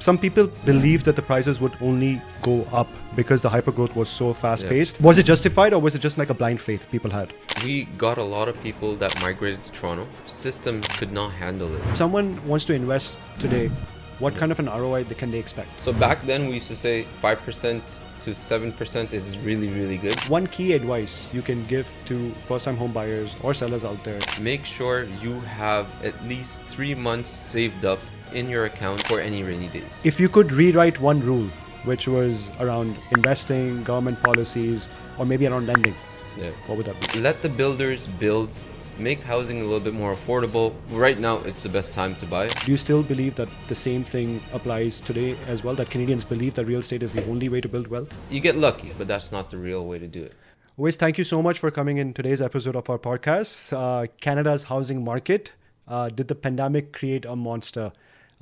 Some people believe that the prices would only go up because the hypergrowth was so fast-paced. Yeah. Was it justified, or was it just like a blind faith people had? We got a lot of people that migrated to Toronto. System could not handle it. If someone wants to invest today, what kind of an ROI can they expect? So back then we used to say 5% to 7% is really, really good. One key advice you can give to first-time home buyers or sellers out there. Make sure you have at least 3 months saved up in your account for any rainy day. If you could rewrite one rule, which was around investing, government policies, or maybe around lending, what would that be? Let the builders build, make housing a little bit more affordable. Right now, it's the best time to buy. Do you still believe that the same thing applies today as well, that Canadians believe that real estate is the only way to build wealth? You get lucky, but that's not the real way to do it. Owais, thank you so much for coming in today's episode of our podcast. Canada's housing market. Did the pandemic create a monster?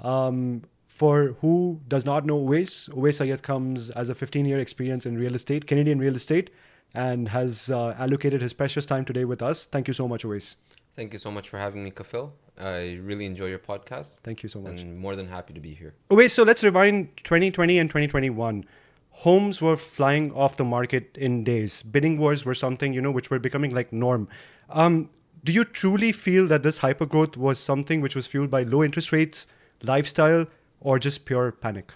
For who does not know Owais Sayed comes as a 15-year experience in real estate, Canadian real estate, and has allocated his precious time today with us. Thank you so much, Owais. Thank you so much for having me, Kafil. I really enjoy your podcast. Thank you so much. And more than happy to be here. Owais, so let's rewind 2020 and 2021. Homes were flying off the market in days. Bidding wars were something, which were becoming like norm. Do you truly feel that this hypergrowth was something which was fueled by low interest rates, lifestyle, or just pure panic?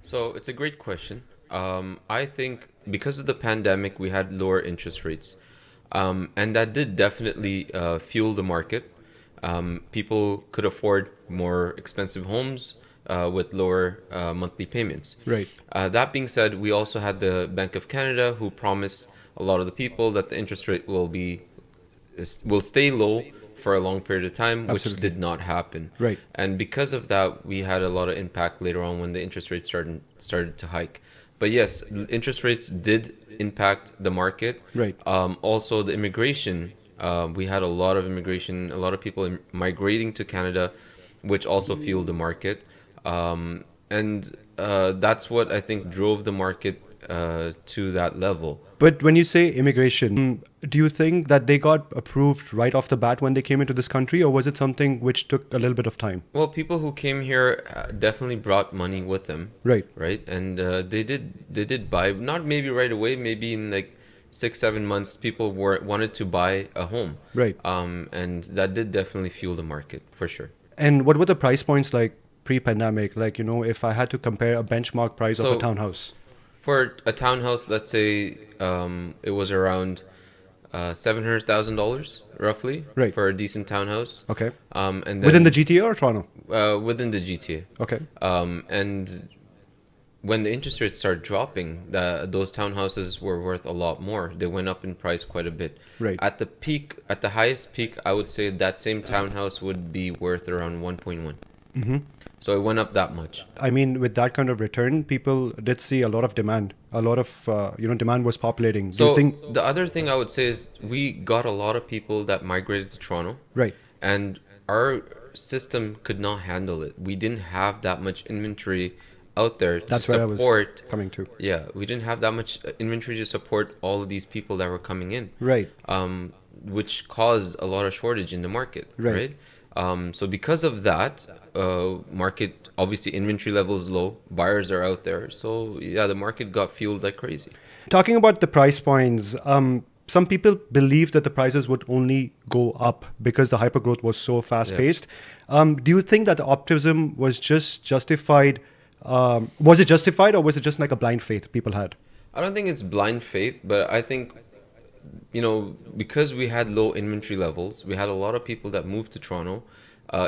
So it's a great question. I think because of the pandemic, we had lower interest rates. And that did definitely fuel the market. People could afford more expensive homes with lower monthly payments. Right. That being said, we also had the Bank of Canada who promised a lot of the people that the interest rate will stay low for a long period of time, which Absolutely. did not happen. Right. And because of that, we had a lot of impact later on when the interest rates started to hike. But yes, interest rates did impact the market. Right. Also, the immigration, we had a lot of immigration, a lot of people migrating to Canada, which also fueled the market. And that's what I think drove the market to that level. But when you say immigration, do you think that they got approved right off the bat when they came into this country, or was it something which took a little bit of time? Well, people who came here definitely brought money with them. Right. Right. And they did buy, not maybe right away, maybe in like 6-7 months, people wanted to buy a home. Right. And that did definitely fuel the market for sure. And what were the price points like pre-pandemic? Like, if I had to compare a benchmark price of a townhouse. For a townhouse, let's say it was around $700,000 roughly, right, for a decent townhouse. Okay. And then, within the GTA or Toronto? Within the GTA. Okay. And when the interest rates started dropping, those townhouses were worth a lot more. They went up in price quite a bit. Right. At the highest peak, I would say that same townhouse would be worth around 1.1. Mm-hmm. So it went up that much. I mean, with that kind of return, people did see a lot of demand. A lot of, demand was populating. So the other thing I would say is we got a lot of people that migrated to Toronto. Right. And our system could not handle it. We didn't have that much inventory out there to support. That's where I was coming to. Yeah, we didn't have that much inventory to support all of these people that were coming in. Right. Which caused a lot of shortage in the market. Right. So because of that, market, obviously inventory level is low, buyers are out there. So yeah, the market got fueled like crazy. Talking about the price points, some people believe that the prices would only go up because the hypergrowth was so fast-paced. Yeah. Do you think that the optimism was just justified? Was it justified, or was it just like a blind faith people had? I don't think it's blind faith, but I think, because we had low inventory levels, we had a lot of people that moved to Toronto,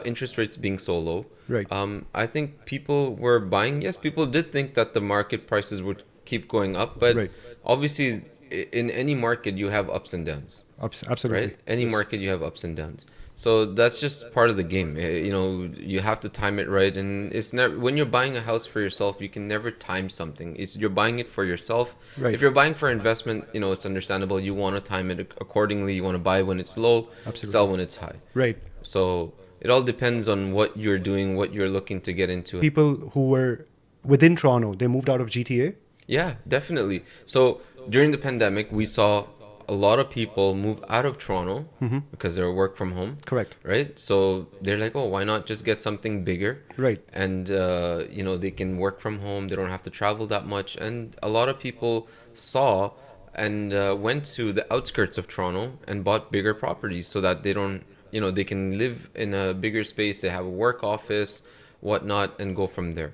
interest rates being so low. Right. I think people were buying. Yes, people did think that the market prices would keep going up, but right, obviously in any market you have ups and downs. Absolutely. Right? Any market you have ups and downs. So that's just part of the game. You have to time it right, and it's never, when you're buying a house for yourself, you can never time something. You're buying it for yourself. Right. If you're buying for investment, it's understandable. You want to time it accordingly. You want to buy when it's low, absolutely, sell when it's high. Right. So it all depends on what you're doing, what you're looking to get into. People who were within Toronto, they moved out of GTA? Yeah, definitely. So during the pandemic, we saw a lot of people move out of Toronto because they're work from home, Correct. right? So they're like, oh, why not just get something bigger? Right. And, they can work from home. They don't have to travel that much. And a lot of people saw and went to the outskirts of Toronto and bought bigger properties so that they don't, they can live in a bigger space. They have a work office, whatnot, and go from there.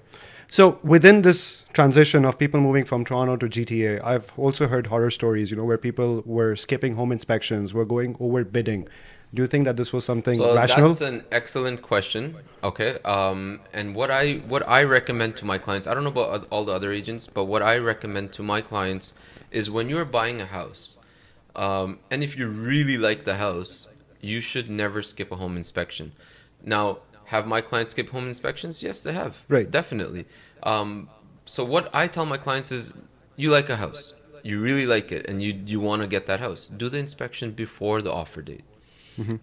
So within this transition of people moving from Toronto to GTA, I've also heard horror stories, where people were skipping home inspections, were going over bidding. Do you think that this was something So rational? that's an excellent question. Okay. And what I recommend to my clients, I don't know about all the other agents, but what I recommend to my clients is when you're buying a house, and if you really like the house, you should never skip a home inspection. Now, have my clients skip home inspections? Yes, they have. Right. Definitely. So what I tell my clients is, you like a house, you really like it, and you want to get that house. Do the inspection before the offer date.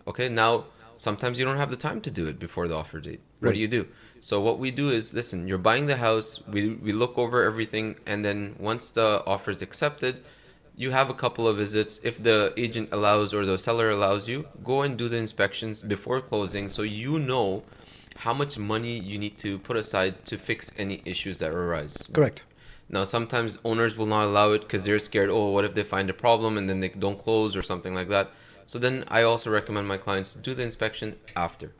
Okay, now sometimes you don't have the time to do it before the offer date. What do Right. you do? So what we do is, listen, you're buying the house, we look over everything, and then once the offer is accepted, you have a couple of visits. If the agent allows or the seller allows you, go and do the inspections before closing so you know how much money you need to put aside to fix any issues that arise. Correct. Now, sometimes owners will not allow it because they're scared, oh, what if they find a problem and then they don't close or something like that. So then I also recommend my clients do the inspection after.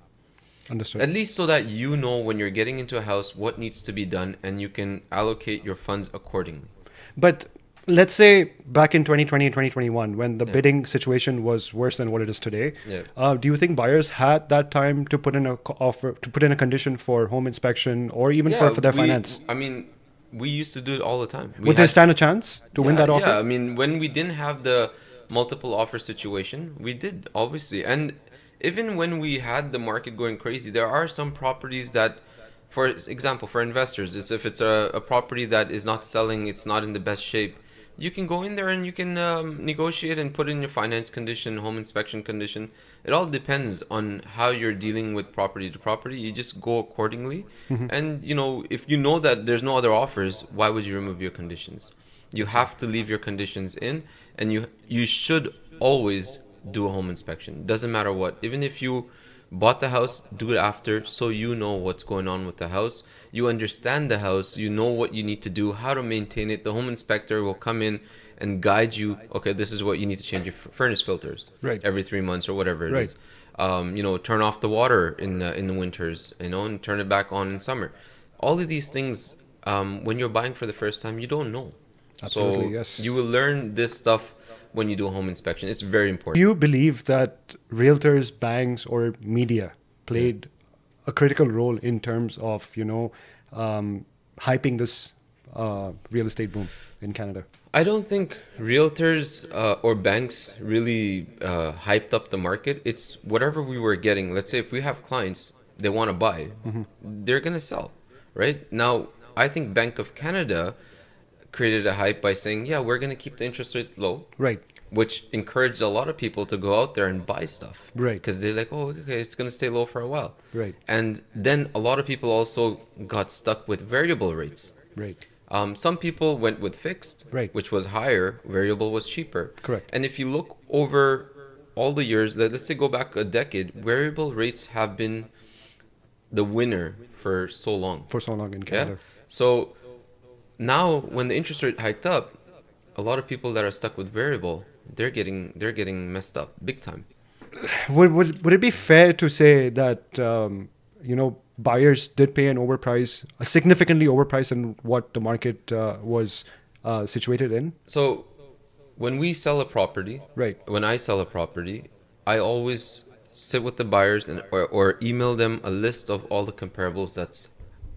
Understood. At least so that you know when you're getting into a house what needs to be done and you can allocate your funds accordingly. But let's say back in 2020 and 2021, when the Yeah. bidding situation was worse than what it is today, Yeah. do you think buyers had that time to put in a offer, to put in a condition for home inspection or even for their finance? I mean, we used to do it all the time. We Would they had, stand a chance to win that offer? yeah. I mean, when we didn't have the multiple offer situation, we did obviously, and even when we had the market going crazy, there are some properties that, for example, for investors, is if it's a property that is not selling, it's not in the best shape. You can go in there and you can negotiate and put in your finance condition, home inspection condition. It all depends on how you're dealing with property to property. You just go accordingly. And, if you know that there's no other offers, why would you remove your conditions? You have to leave your conditions in, and you should always do a home inspection. Doesn't matter what. Even if you bought the house, do it after so you know what's going on with the house. You understand the house, you know what you need to do, how to maintain it. The home inspector will come in and guide you. Okay, this is what you need to change your furnace filters Right. every 3 months or whatever it Right. is. Turn off the water in the winters, and turn it back on in summer. All of these things, when you're buying for the first time, you don't know. Absolutely, So yes. you will learn this stuff when you do a home inspection. It's very Do important. you believe that realtors, banks, or media played a critical role in terms of, hyping this real estate boom in Canada? I don't think realtors or banks really hyped up the market. It's whatever we were getting. Let's say if we have clients, they want to buy, they're going to sell, right? Now, I think Bank of Canada created a hype by saying, yeah, we're going to keep the interest rate low, Right. which encouraged a lot of people to go out there and buy stuff. Right. Because they're like, oh, okay, it's going to stay low for a while. Right. And then a lot of people also got stuck with variable rates. Right. Some people went with fixed, Right. which was higher. Variable was cheaper. Correct. And if you look over all the years, let's say go back a decade, variable rates have been the winner for so long. For so long in Yeah. Canada. So now when the interest rate hiked up, a lot of people that are stuck with variable, they're getting messed up big time. Would it be fair to say that buyers did pay a significantly overpriced than what the market was situated in? So when we sell a property, Right. when I sell a property, I always sit with the buyers or email them a list of all the comparables that's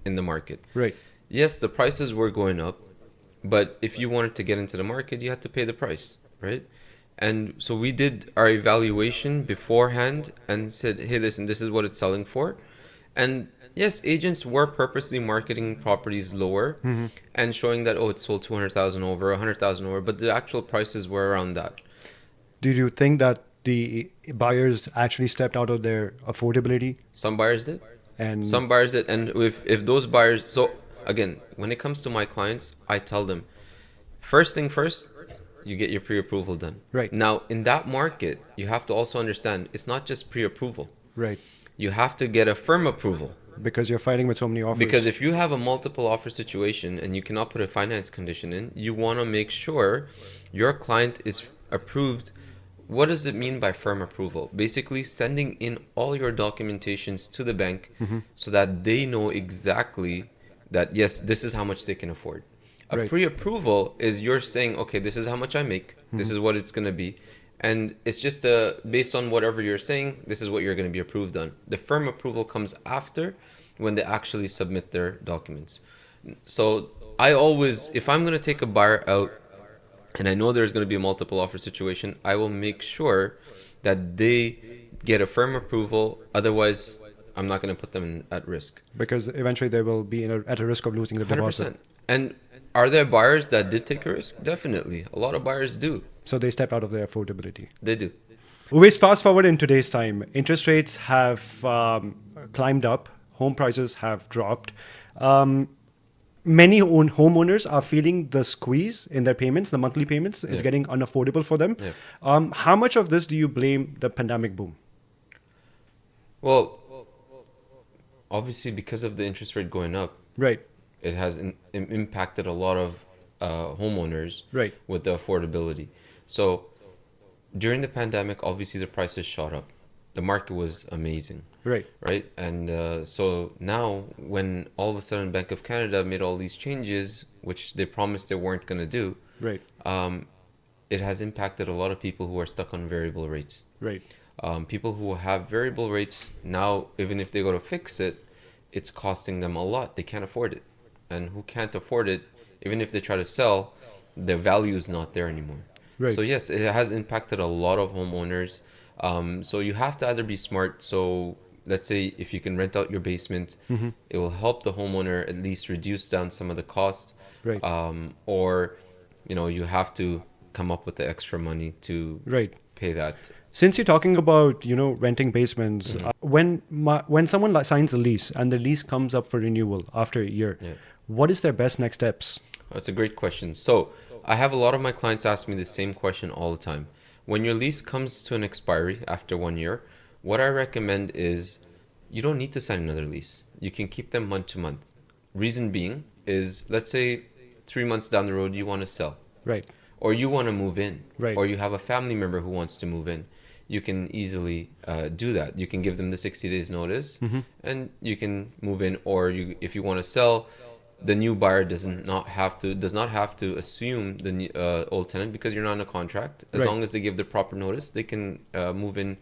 in the market. Right. Yes, the prices were going up, but if you wanted to get into the market, you had to pay the price, right? And so we did our evaluation beforehand and said, hey, listen, this is what it's selling for. And yes, agents were purposely marketing properties lower and showing that, oh, it sold 200,000 over, 100,000 over, but the actual prices were around that. Do you think that the buyers actually stepped out of their affordability Some buyers did. and Some buyers did. And if those buyers, so again, when it comes to my clients, I tell them, first thing first, you get your pre-approval done. Right. Now, in that market, you have to also understand it's not just pre-approval. Right. You have to get a firm approval. Because you're fighting with so many Because offers. if you have a multiple offer situation and you cannot put a finance condition in, you want to make sure your client is approved. What does it mean by firm approval? Basically, sending in all your documentations to the bank so that they know exactly that, yes, this is how much they can afford. A Right. pre-approval is you're saying, okay, this is how much I make. This is what it's going to be. And it's just based on whatever you're saying, this is what you're going to be approved on. The firm approval comes after when they actually submit their documents. So I always, if I'm going to take a buyer out and I know there's going to be a multiple offer situation, I will make sure that they get a firm approval. Otherwise, I'm not going to put them at risk. Because eventually they will be at a risk of losing the deposit. 100%. And are there buyers that did take a risk? Definitely. A lot of buyers do. So they step out of their affordability. They do. Always fast forward in today's time. Interest rates have climbed up. Home prices have dropped. Many homeowners are feeling the squeeze in their payments, the monthly payments. It's getting unaffordable for them. Yeah. How much of this do you blame the pandemic boom? Well, obviously, because of the interest rate going up, Right. it has impacted a lot of homeowners Right. with the affordability. So during the pandemic, obviously the prices shot up. The market was amazing, Right. right? And so now, when all of a sudden Bank of Canada made all these changes, which they promised they weren't going to do, Right. it has impacted a lot of people who are stuck on variable rates. Right. People who have variable rates now, even if they go to fix it, it's costing them a lot. They can't afford it. And who can't afford it, even if they try to sell, the value is not there anymore. Right. So yes, it has impacted a lot of homeowners. So you have to either be smart. So let's say if you can rent out your basement, it will help the homeowner at least reduce down some of the cost. Right. Or, you have to come up with the extra money to Right. pay that. Since you're talking about renting basements, when someone signs a lease and the lease comes up for renewal after a year, Yeah. what is their best next steps? That's a great question. So I have a lot of my clients ask me the same question all the time. When your lease comes to an expiry after 1 year, what I recommend is you don't need to sign another lease. You can keep them month to month. Reason being is, let's say 3 months down the road, you want to sell, Right. or you want to move in, Right. or you have a family member who wants to move in. You can easily do that. You can give them the 60 days notice and you can move in, or if you want to sell, the new buyer does not have to assume the old tenant, because you're not in a contract. As Right. long as they give the proper notice, they can move in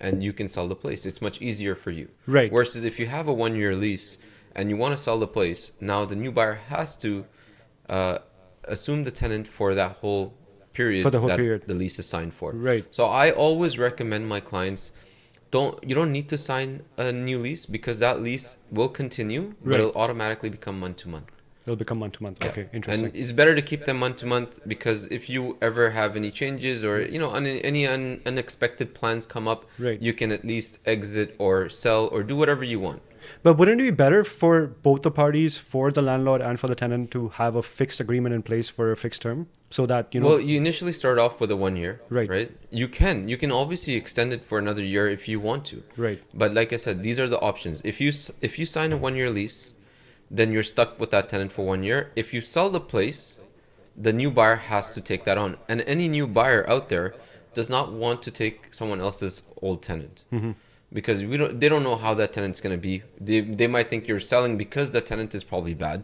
and you can sell the place. It's much easier for you. Right. Versus if you have a 1 year lease and you want to sell the place, now the new buyer has to assume the tenant for that whole period For the whole that period. the lease is signed for. Right. So I always recommend my clients, you don't need to sign a new lease, because that lease will continue, but Right. it'll automatically become month to month. It'll become month to month. Yeah. Okay, interesting. And it's better to keep them month to month, because if you ever have any changes or any unexpected plans come up, Right. you can at least exit or sell or do whatever you want. But wouldn't it be better for both the parties, for the landlord and for the tenant, to have a fixed agreement in place for a fixed term, so that Well, you initially start off with a 1 year, Right. right? You can obviously extend it for another year if you want to. Right. But like I said, these are the options. If you sign a 1 year lease, then you're stuck with that tenant for 1 year. If you sell the place, the new buyer has to take that on. And any new buyer out there does not want to take someone else's old tenant. Because they don't know how that tenant's going to be. They might think you're selling because the tenant is probably bad,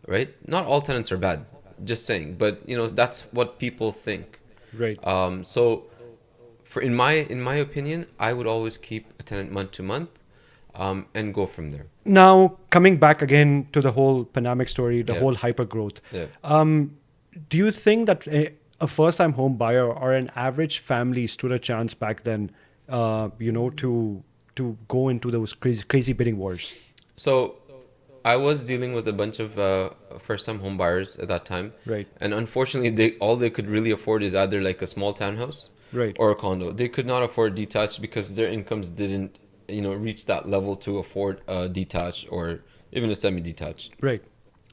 right? Not all tenants are bad, just saying. But that's what people think. Right. So in my opinion, I would always keep a tenant month to month, and go from there. Now, coming back again to the whole pandemic story, the Yeah. whole hyper growth. Yeah. Do you think that a first-time home buyer or an average family stood a chance back then, to go into those crazy bidding wars? So I was dealing with a bunch of first-time home buyers at that time. Right. And unfortunately, all they could really afford is either like a small townhouse, Right. or a condo. They could not afford detached because their incomes didn't, reach that level to afford a detached or even a semi-detached. Right.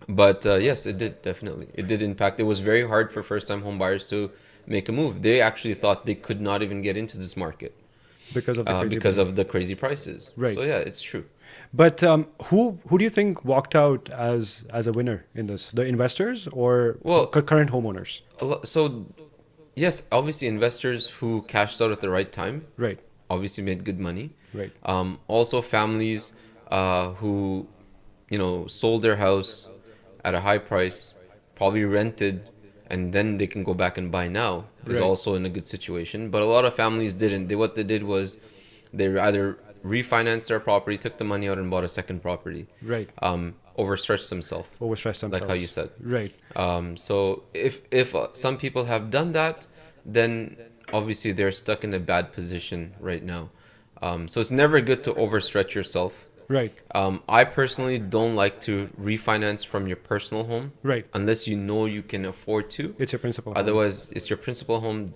But yes, it did definitely. It did impact. It was very hard for first-time home buyers to make a move. They actually thought they could not even get into this market because of the crazy because boom. of the crazy prices. Right. So yeah, it's true. But who do you think walked out as a winner in this? The investors or Well, current homeowners? so yes, obviously investors who cashed out at the right time Right. obviously made good money. Right. Also, families who sold their house at a high price, probably rented, and then they can go back and buy now is Right. also in a good situation. But a lot of families didn't. What they did was they either refinanced their property, took the money out, and bought a second property. Right. Overstretched themselves, Overstress like how you themselves. said. Right. So if some people have done that, then obviously they're stuck in a bad position right now. So it's never good to overstretch yourself. Right. I personally don't like to refinance from your personal home Right. unless you know you can afford to. It's your principal home. Otherwise, it's your principal home.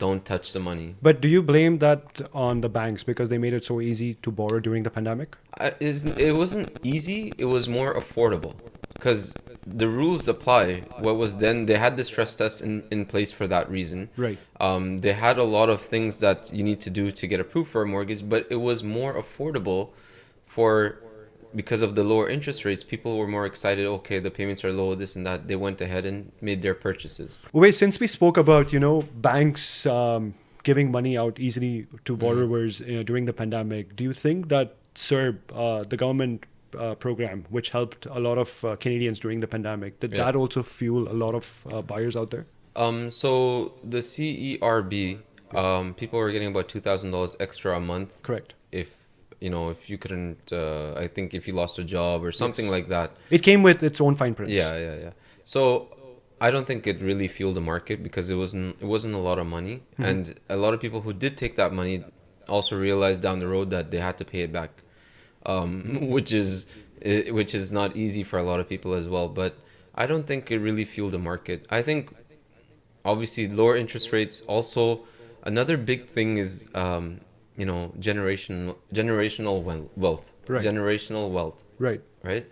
Don't touch the money. But do you blame that on the banks because they made it so easy to borrow during the pandemic? It wasn't easy. It was more affordable because the rules apply. What was then they had the stress test in place for that reason. Right. They had a lot of things that you need to do to get approved for a mortgage, but it was more affordable for because of the lower interest rates. People were more excited. Okay, the payments are low, this and that. They went ahead and made their purchases. Wait, since we spoke about banks giving money out easily to Mm. borrowers during the pandemic, do you think that SERB, the government program, which helped a lot of Canadians during the pandemic, did Yeah. that also fuel a lot of buyers out there? So the CERB, people were getting about $2,000 extra a month Correct. if if you couldn't. I think if you lost a job or something Yes. like that. It came with its own fine prints. Yeah, yeah, yeah. So I don't think it really fueled the market because it wasn't a lot of money, Mhm. and a lot of people who did take that money also realized down the road that they had to pay it back, which is not easy for a lot of people as well. But I don't think it really fueled the market. I think obviously lower interest rates also another big thing is generational wealth, Right. generational wealth, Right. right?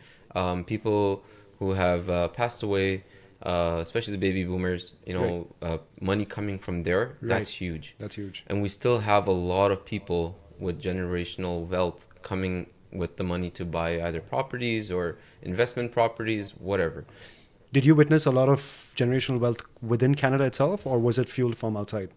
People who have passed away, especially the baby boomers, Right. money coming from there, Right. that's huge. That's huge. And we still have a lot of people with generational wealth coming with the money to buy either properties or investment properties, whatever. Did you witness a lot of generational wealth within Canada itself, or was it fueled from outside?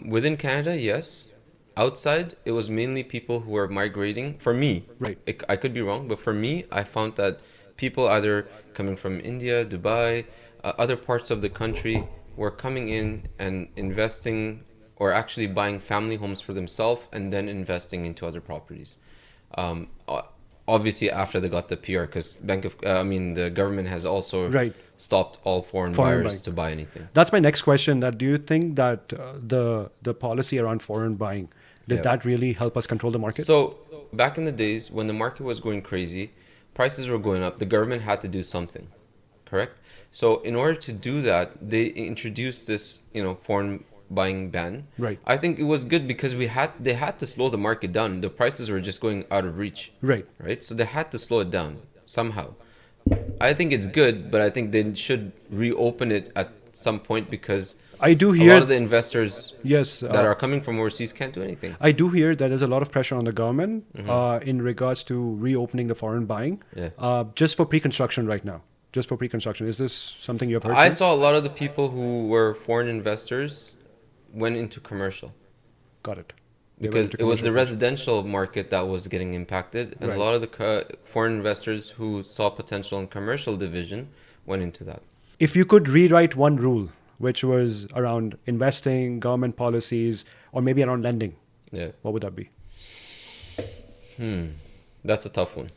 Within Canada, yes. Outside, it was mainly people who were migrating. For me, Right. I could be wrong, but for me, I found that people either coming from India, Dubai, other parts of the country were coming in and investing or actually buying family homes for themselves and then investing into other properties. Um, o- Obviously, after they got the PR, because the government has also Right. stopped all foreign Foreign buyers buying. to buy anything. That's my next question. That do you think that the policy around foreign buying did Yeah. that really help us control the market? So back in the days when the market was going crazy, prices were going up, the government had to do something, correct? So in order to do that, they introduced this, foreign buying ban. Right. I think it was good because they had to slow the market down. The prices were just going out of reach, Right. right? So they had to slow it down somehow. I think it's good, but I think they should reopen it at some point because I do a lot of hear, the investors yes, that are coming from overseas can't do anything. I do hear that there's a lot of pressure on the government Hmm. in regards to reopening the foreign buying, Yeah. just for pre-construction right now. Just for pre-construction. Is this something you've heard I too? saw a lot of the people who were foreign investors went into commercial Got it. They went because into it was commercial the first. residential market that was getting impacted, and a Right. lot of the foreign investors who saw potential in commercial division went into that. If you could rewrite one rule, which was around investing, government policies, or maybe around lending, Yeah. what would that be? That's a tough one.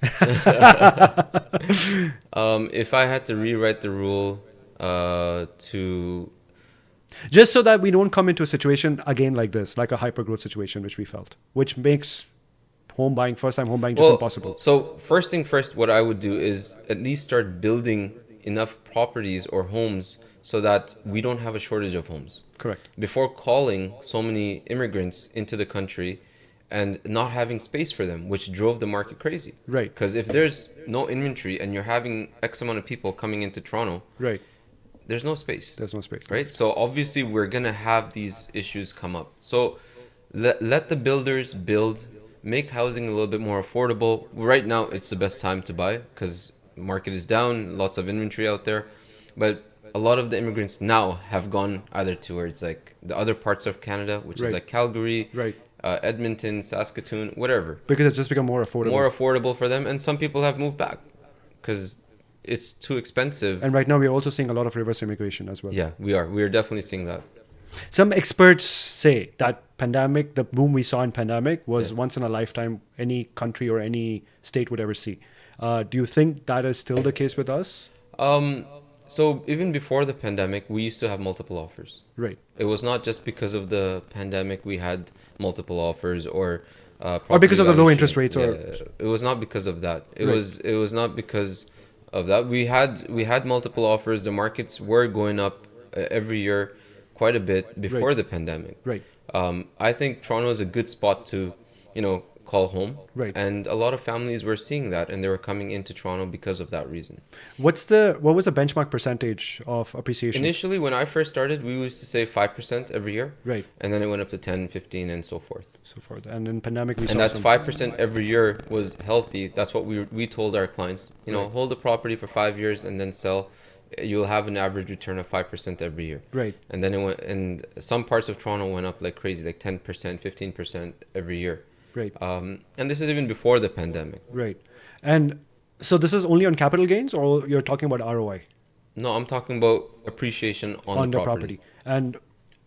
If I had to rewrite the rule to Just so that we don't come into a situation again like this, like a hyper growth situation, which we felt, which makes first time home buying just impossible. so first thing first, what I would do is at least start building enough properties or homes so that we don't have a shortage of homes. Correct. Before calling so many immigrants into the country and not having space for them, which drove the market crazy. Right. Because if there's no inventory and you're having X amount of people coming into Toronto, Right. there's no space, There's no space. right? So obviously we're gonna have these issues come up. So let the builders build, make housing a little bit more affordable. Right now, it's the best time to buy because market is down, lots of inventory out there, but a lot of the immigrants now have gone either towards like the other parts of Canada, which is Right. like Calgary, Right. Edmonton, Saskatoon, whatever, Because it's just become more affordable. more affordable for them, and some people have moved back because it's too expensive. And right now we're also seeing a lot of reverse immigration as well. Yeah, we are definitely seeing that. Some experts say that pandemic, the boom we saw in pandemic, was Yeah. once in a lifetime any country or any state would ever see. Do you think that is still the case with us? So even before the pandemic, we used to have multiple offers. Right. It was not just because of the pandemic we had multiple offers or Or because of the low property interest rates valuation. or Yeah, it was not because of that. Right. It was not because of that. We had multiple offers. The markets were going up every year quite a bit before Right. the pandemic. Right. I think Toronto is a good spot to, call home. Right. And a lot of families were seeing that, and they were coming into Toronto because of that reason. What was the benchmark percentage of appreciation? Initially, when I first started, we used to say 5% every year, Right. and then it went up to 10, 15, and so forth. So forth. And in pandemic we And saw that's some 5% every year was healthy. That's what we told our clients. Right. Hold the property for 5 years and then sell. You'll have an average return of 5% every year. Right. And then it went, and some parts of Toronto went up like crazy, like 10%, 15% every year. Right. And this is even before the pandemic. Right. And so this is only on capital gains or you're talking about ROI No, I'm talking about appreciation on the the property. And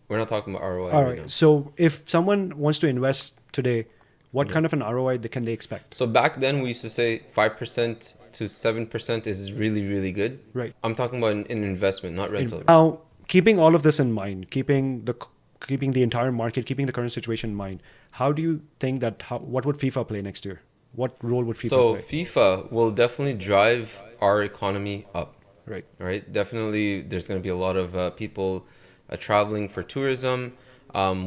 We're not talking about ROI all right now. right. So if someone wants to invest today, what kind of an ROI can they expect? So back then we used to say 5% to 7% is really, really good. Right. I'm talking about an investment, not rental. Now, keeping all of this in mind, keeping the entire market, keeping the current situation in mind, how do you think what would FIFA play next year? What role would FIFA So play? FIFA will definitely drive our economy up, Right. right? Definitely, there's going to be a lot of people traveling for tourism,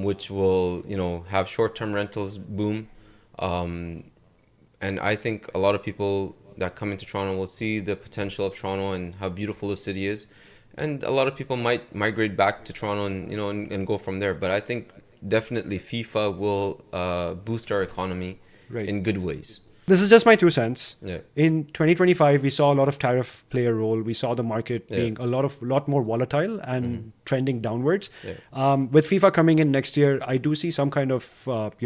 which will, have short-term rentals boom. And I think a lot of people that come into Toronto will see the potential of Toronto and how beautiful the city is. And a lot of people might migrate back to Toronto and, and go from there. But I think definitely FIFA will boost our economy Right. in good ways. This is just my 2 cents. Yeah. In 2025, we saw a lot of tariff play a role. We saw the market Yeah. being a lot more volatile and trending downwards. Yeah. With FIFA coming in next year, I do see some kind of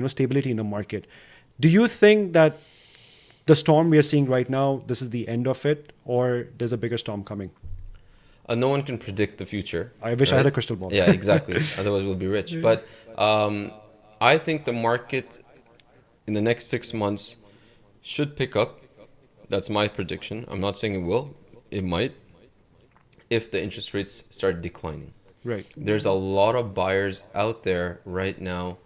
stability in the market. Do you think that the storm we are seeing right now, this is the end of it, or there's a bigger storm coming? No one can predict the future. I wish I had right? a crystal ball. Yeah, exactly. Otherwise, we'll be rich. But I think the market in the next 6 months should pick up. That's my prediction. I'm not saying it will. It might, if the interest rates start declining. Right. There's a lot of buyers out there right now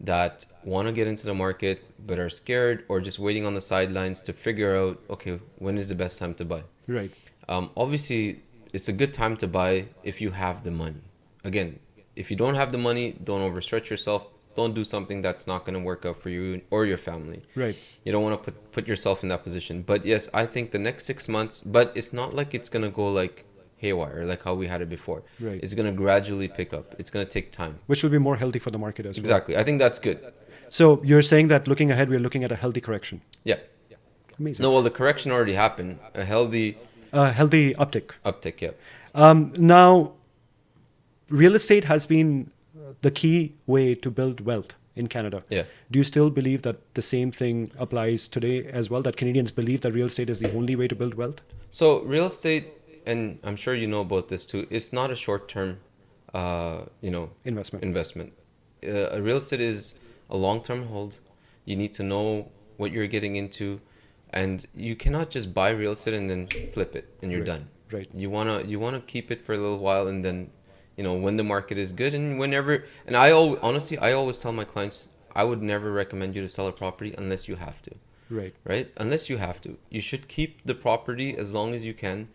that want to get into the market but are scared or just waiting on the sidelines to figure out, okay, when is the best time to buy? Right. Obviously, it's a good time to buy if you have the money. Again, if you don't have the money, don't overstretch yourself. Don't do something that's not going to work out for you or your family. Right. You don't want to put yourself in that position. But yes, I think the next 6 months, but it's not like it's going to go like haywire, like how we had it before. Right. It's going to gradually pick up. It's going to take time. Which will be more healthy for the market as well. Exactly. I think that's good. So you're saying that looking ahead, we're looking at a healthy correction. Yeah. Amazing. No, well, the correction already happened. A healthy Healthy uptick. uptick, yeah. Now, real estate has been the key way to build wealth in Canada. Yeah. Do you still believe that the same thing applies today as well? That Canadians believe that real estate is the only way to build wealth? So real estate, and I'm sure you know about this too, it's not a short-term, Investment. investment. Real estate is a long-term hold. You need to know what you're getting into, and you cannot just buy real estate and then flip it and you're Right. done. Right. You wanna keep it for a little while, and then, when the market is good and whenever. And I always tell my clients, I would never recommend you to sell a property unless you have to. Right. Right? Unless you have to. You should keep the property as long as you can.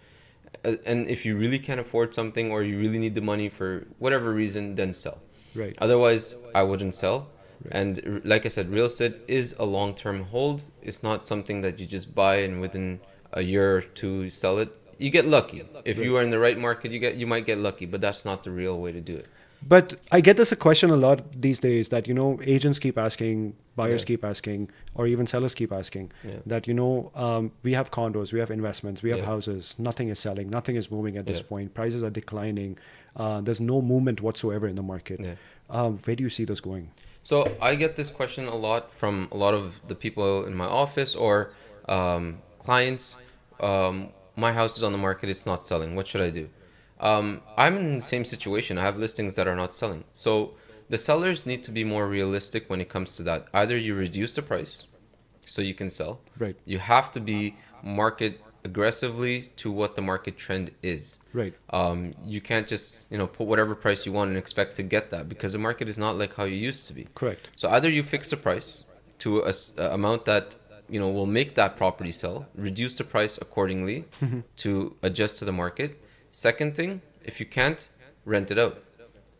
And if you really can't afford something or you really need the money for whatever reason, then sell. Right. Otherwise, I wouldn't sell. Right. And like I said, real estate is a long-term hold. It's not something that you just buy and within a year or two sell it. You get lucky. If Right. you are in the right market, you might get lucky, but that's not the real way to do it. But I get this a question a lot these days that, agents keep asking, Yeah. buyers keep asking, or even sellers keep asking Yeah. that, we have condos, we have investments, we have Yeah. houses, nothing is selling, nothing is moving at this Yeah. point. Prices are declining. There's no movement whatsoever in the market. Yeah. Where do you see this going? So I get this question a lot from a lot of the people in my office or clients. My house is on the market; it's not selling. What should I do? I'm in the same situation. I have listings that are not selling. So the sellers need to be more realistic when it comes to that. Either you reduce the price so you can sell. Right. You have to be market aggressively to what the market trend is. Right. You can't just put whatever price you want and expect to get that because the market is not like how you used to be. Correct. So either you fix the price to a amount that will make that property sell, reduce the price accordingly to adjust to the market. Second thing, if you can't, rent it out.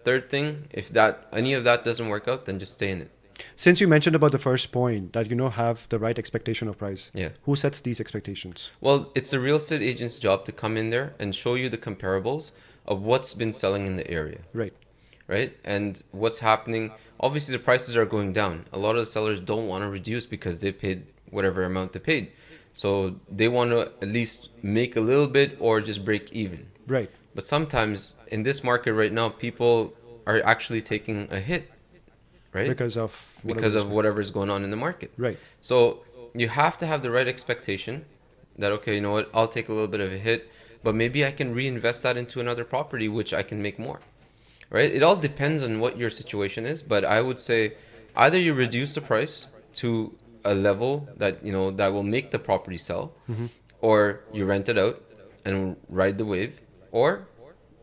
Third thing, if that any of that doesn't work out, then just stay in it. Since you mentioned about the first point that, have the right expectation of price, Yeah. who sets these expectations? Well, it's a real estate agent's job to come in there and show you the comparables of what's been selling in the area, Right. right? And what's happening. Obviously, the prices are going down. A lot of the sellers don't want to reduce because they paid whatever amount they paid. So they want to at least make a little bit or just break even. Right. But sometimes in this market right now, people are actually taking a hit, right? Because of Because of whatever's going on in the market. Right. So you have to have the right expectation that, okay, you know what, I'll take a little bit of a hit, but maybe I can reinvest that into another property, which I can make more, right? It all depends on what your situation is, but I would say either you reduce the price to a level that, that will make the property sell, or you rent it out and ride the wave, or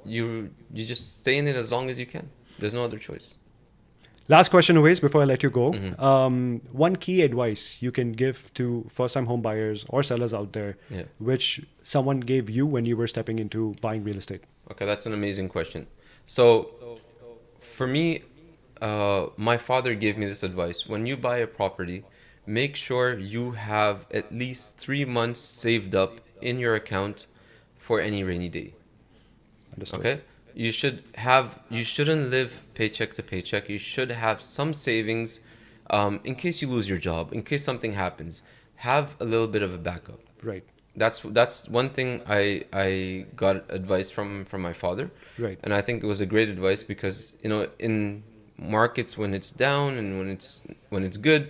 you just stay in it as long as you can. There's no other choice. Last question, Owais, before I let you go. Mm-hmm. One key advice you can give to first-time home buyers or sellers out there, Yeah. which someone gave you when you were stepping into buying real estate. Okay, that's an amazing question. So, for me, my father gave me this advice. When you buy a property, make sure you have at least 3 months saved up in your account for any rainy day. Understood. Okay? You shouldn't live paycheck to paycheck. You should have some savings in case you lose your job, in case something happens. Have a little bit of a backup. Right. That's one thing I got advice from my father, Right. and I think it was a great advice because in markets when it's down and when it's good,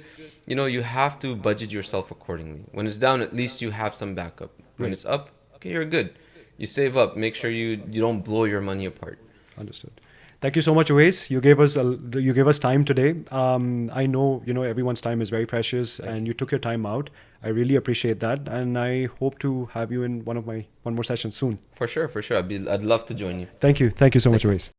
you have to budget yourself accordingly. When it's down, at least you have some backup. When Right. it's up, okay, you're good. You save up. Make sure you don't blow your money apart. Understood. Thank you so much, Owais. You gave us time today. I know everyone's time is very precious, and you took your time out. I really appreciate that, and I hope to have you in one more session soon. For sure, for sure. I'd love to join you. Thank you so much, Owais.